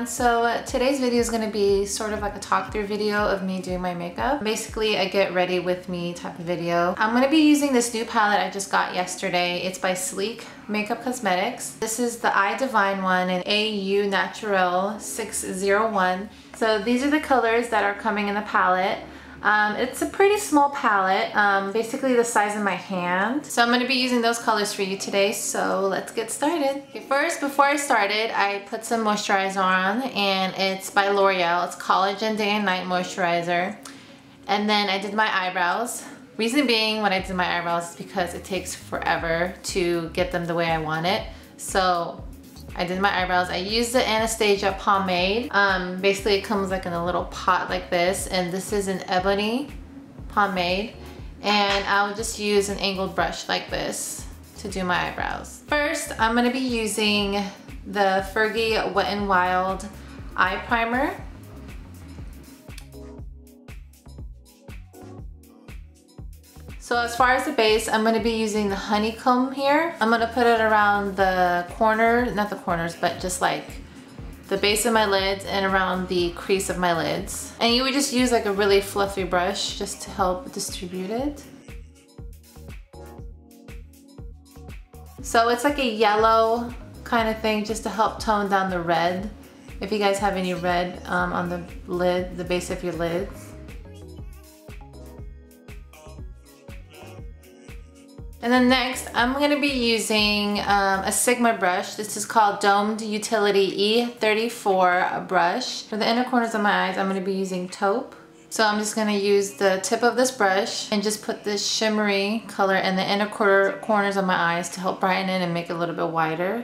So today's video is going to be sort of like a talk through video of me doing my makeup. Basically a get ready with me type of video. I'm going to be using this new palette I just got yesterday. It's by Sleek Makeup Cosmetics. This is the I Divine one in AU Natural 601. So these are the colors that are coming in the palette. It's a pretty small palette, basically the size of my hand. So I'm going to be using those colors for you today, so let's get started. Okay, first, before I started, I put some moisturizer on, and it's by L'Oreal. It's Collagen Day and Night Moisturizer. And then I did my eyebrows. Reason being when I did my eyebrows is because it takes forever to get them the way I want it. So I did my eyebrows. I used the Anastasia pomade. Basically it comes like in a little pot like this, and this is an ebony pomade. And I'll just use an angled brush like this to do my eyebrows. First, I'm gonna be using the Fergie Wet n Wild eye primer. So as far as the base, I'm going to be using the honeycomb here. I'm going to put it around the corner, not the corners, but just like the base of my lids and around the crease of my lids. And you would just use like a really fluffy brush just to help distribute it. So it's like a yellow kind of thing just to help tone down the red. If you guys have any red on the lid, the base of your lids. And then next, I'm going to be using a Sigma brush. This is called Domed Utility E34 brush. For the inner corners of my eyes, I'm going to be using taupe. So I'm just going to use the tip of this brush and just put this shimmery color in the inner corners of my eyes to help brighten it and make it a little bit wider.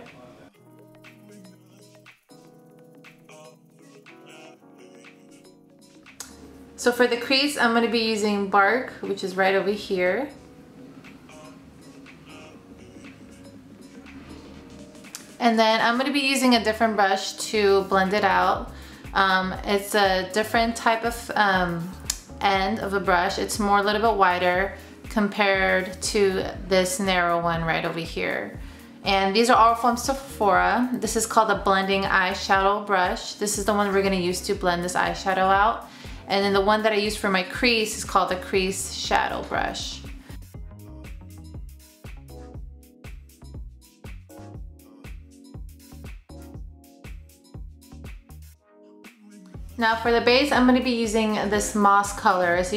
So for the crease, I'm going to be using Bark, which is right over here. And then I'm going to be using a different brush to blend it out. It's a different type of end of a brush. It's more a little bit wider compared to this narrow one right over here. And these are all from Sephora. This is called the Blending Eyeshadow brush. This is the one we're going to use to blend this eyeshadow out. And then the one that I use for my crease is called the Crease Shadow brush. Now for the base, I'm going to be using this moss color. It's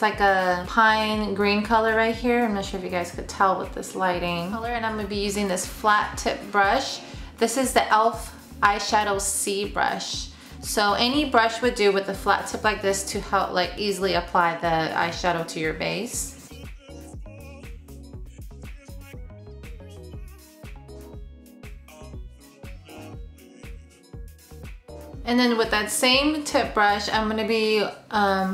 like a pine green color right here. I'm not sure if you guys could tell with this lighting color. And I'm going to be using this flat tip brush. This is the e.l.f. Eyeshadow C brush. So any brush would do with a flat tip like this to help like easily apply the eyeshadow to your base. And then with that same tip brush, I'm going to be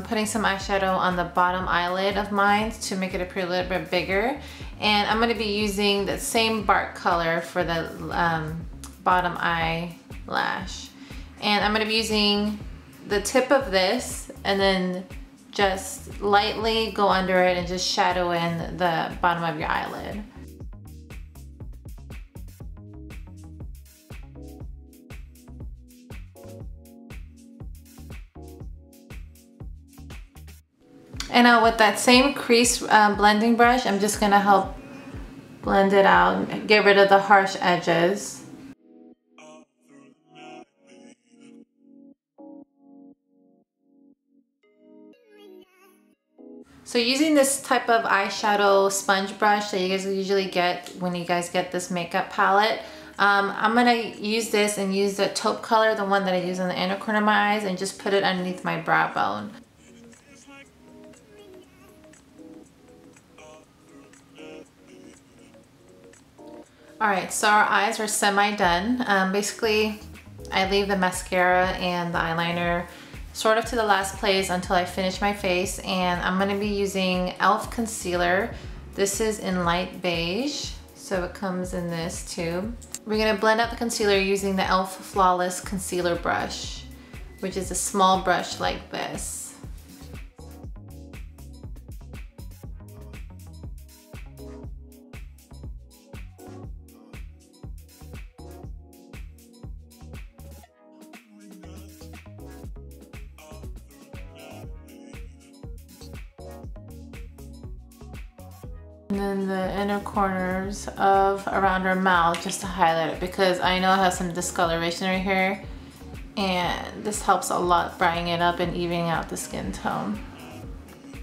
putting some eyeshadow on the bottom eyelid of mine to make it appear a little bit bigger. And I'm going to be using the same Bark color for the bottom eyelash. And I'm going to be using the tip of this and then just lightly go under it and just shadow in the bottom of your eyelid. And now with that same crease blending brush, I'm just going to help blend it out, get rid of the harsh edges. So using this type of eyeshadow sponge brush that you guys usually get when you guys get this makeup palette, I'm going to use this and use the taupe color, the one that I use on the inner corner of my eyes, and just put it underneath my brow bone. Alright, so our eyes are semi-done. Basically, I leave the mascara and the eyeliner sort of to the last place until I finish my face, and I'm going to be using e.l.f. concealer. This is in light beige, so it comes in this tube. We're gonna blend out the concealer using the e.l.f. Flawless Concealer Brush, which is a small brush like this. And then the inner corners of around her mouth just to highlight it, because I know it has some discoloration right here, and this helps a lot brighten it up and evening out the skin tone.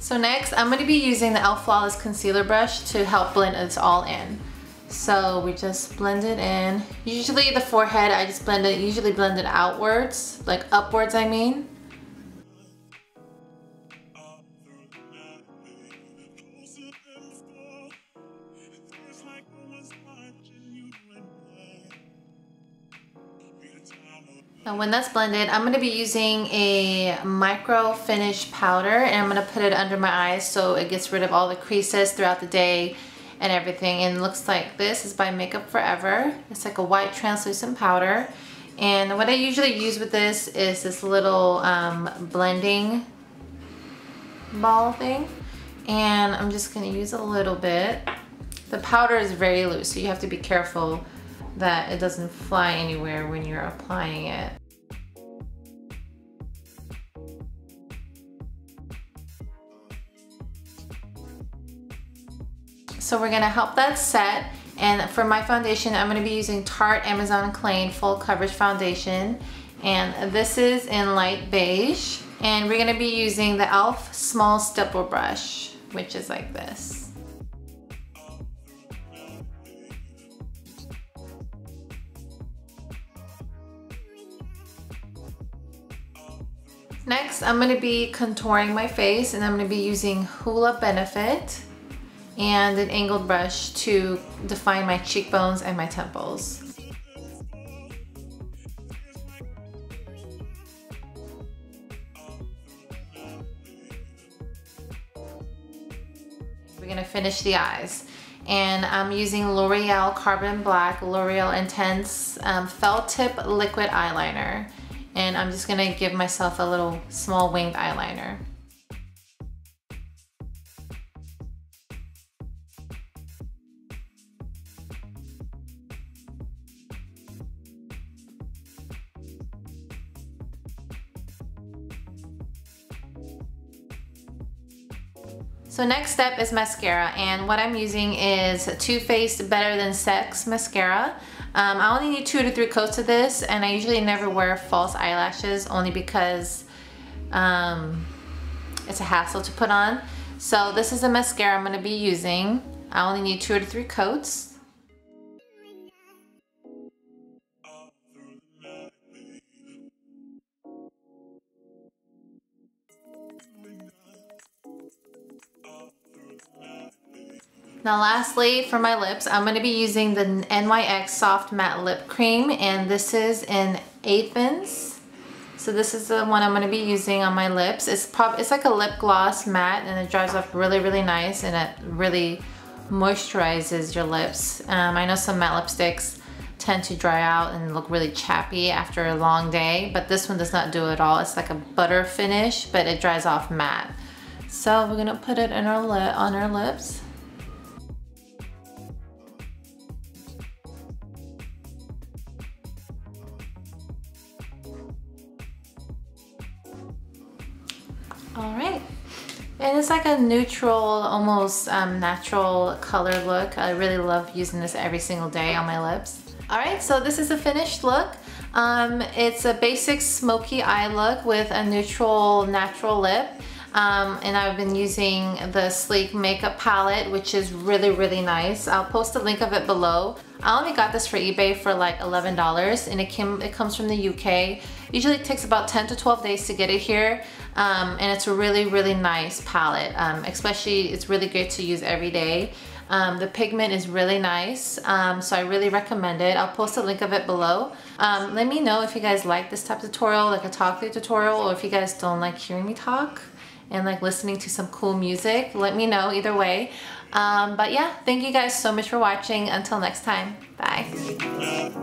So next I'm going to be using the e.l.f. Flawless Concealer Brush to help blend this all in. So we just blend it in. Usually the forehead I just usually blend it outwards, like upwards I mean. Now when that's blended, I'm going to be using a micro finish powder, and I'm going to put it under my eyes so it gets rid of all the creases throughout the day and everything. And it looks like this is by Makeup Forever. It's like a white translucent powder. And what I usually use with this is this little blending ball thing. And I'm just going to use a little bit. The powder is very loose, so you have to be careful that it doesn't fly anywhere when you're applying it. So we're gonna help that set, and for my foundation I'm gonna be using Tarte Amazon Clay Full Coverage Foundation, and this is in light beige, and we're gonna be using the e.l.f. Small Stipple Brush, which is like this. Next, I'm going to be contouring my face, and I'm going to be using Hoola Benefit and an angled brush to define my cheekbones and my temples. We're going to finish the eyes. And I'm using L'Oreal Carbon Black L'Oreal Intense Felt Tip Liquid Eyeliner. And I'm just gonna give myself a little small winged eyeliner. So next step is mascara, and what I'm using is Too Faced Better Than Sex mascara. I only need 2 to 3 coats of this, and I usually never wear false eyelashes only because it's a hassle to put on. So this is the mascara I'm going to be using. I only need 2 to 3 coats. Now lastly, for my lips, I'm going to be using the NYX Soft Matte Lip Cream, and this is in Athens. So this is the one I'm going to be using on my lips. It's like a lip gloss matte, and it dries off really, really nice, and it really moisturizes your lips. I know some matte lipsticks tend to dry out and look really chappy after a long day, but this one does not do it at all. It's like a butter finish, but it dries off matte. So we're going to put it in on our lips. Alright, and it's like a neutral, almost natural color look. I really love using this every single day on my lips. Alright, so this is a finished look. It's a basic smoky eye look with a neutral, natural lip. And I've been using the Sleek makeup palette, which is really, really nice. I'll post a link of it below. I only got this for eBay for like $11, and it comes from the UK. Usually it takes about 10 to 12 days to get it here. And it's a really, really nice palette. Especially, it's really great to use every day. The pigment is really nice, so I really recommend it. I'll post a link of it below. Let me know if you guys like this type of tutorial, like a talk through tutorial, or if you guys don't like hearing me talk. and like listening to some cool music, let me know either way. But yeah, thank you guys so much for watching. Until next time, bye.